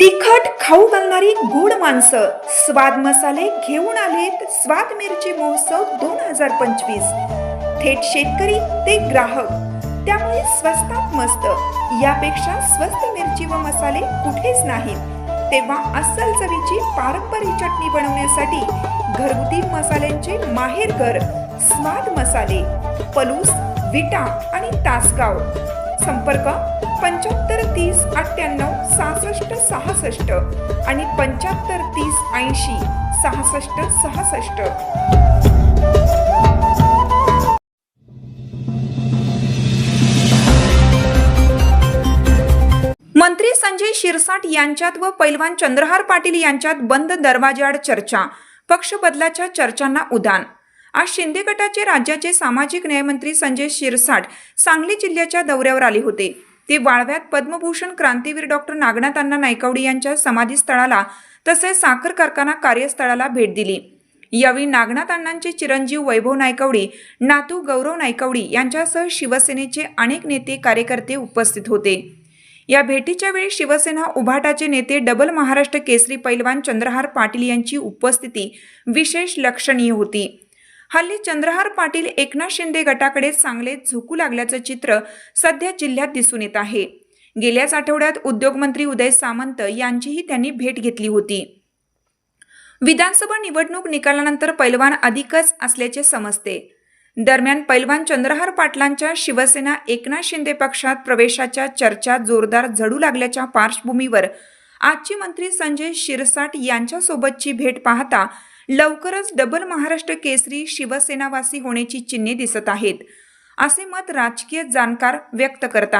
तिखट खाऊ घालणारी गोड माणसं स्वाद मसाले घेऊन आलेत स्वाद मिरची महोत्सव 2025। थेट शेतकरी ते ग्राहक, त्यामुळे स्वस्तात मस्त। यापेक्षा स्वस्त मिरची व मसाले कुठेच नाहीत। तेव्हा अस्सल चवीची पारंपरिक चटणी बनवण्यासाठी घरगुती मसाल्यांचे माहेरघर स्वाद मसाले, पलूस, विटा आणि तासगाव। संपर्क 75 30 98 66 66 आणि 75 30 80 66 66। मंत्री संजय शिरसाट यांच्यात व पैलवान चंद्रहार पाटील यांच्यात बंद दरवाजाआड चर्चा, पक्ष बदलाच्या चर्चांना उधाण। आज शिंदे गटाचे राज्याचे सामाजिक न्यायमंत्री संजय शिरसाट सांगली जिल्ह्याच्या दौऱ्यावर आले होते। ते वाळव्यात पद्मभूषण क्रांतीवीर डॉक्टर नागनाथ अण्णा नायकवडी यांच्या समाधीस्थळाला तसेच साखर कारखाना कार्यस्थळाला भेट दिली। यावेळी नागनाथ अण्णांचे चिरंजीव वैभव नायकवडी, नातू गौरव नायकवडी यांच्यासह शिवसेनेचे अनेक नेते कार्यकर्ते उपस्थित होते। या भेटीच्या वेळी शिवसेना उभाटाचे नेते डबल महाराष्ट्र केसरी पैलवान चंद्रहार पाटील यांची उपस्थिती विशेष लक्षणीय होती। हल्ली चंद्रहार पाटील एकनाथ शिंदे गटाकडे चांगले झुकू लागल्याचं चित्र सध्या जिल्ह्यात दिसून येत आहे। गेल्याच आठवड्यात उद्योगमंत्री उदय सामंत यांचीही त्यांनी भेट घेतली होती। विधानसभा निवडणूक निकालानंतर पैलवान अधिकच असल्याचे समजते। दरम्यान पैलवान चंद्रहार पाटलांच्या शिवसेना एकनाथ शिंदे पक्षात प्रवेशाच्या चर्चा जोरदार झडू लागल्याच्या पार्श्वभूमीवर आजची मंत्री संजय शिरसाट यांच्यासोबतची भेट पाहता लवकरच डबल महाराष्ट्र केसरी शिवसेनावासी होण्याची चिन्हे दिसत आहेत, असे मत राजकीय जाणकार व्यक्त करत आहेत।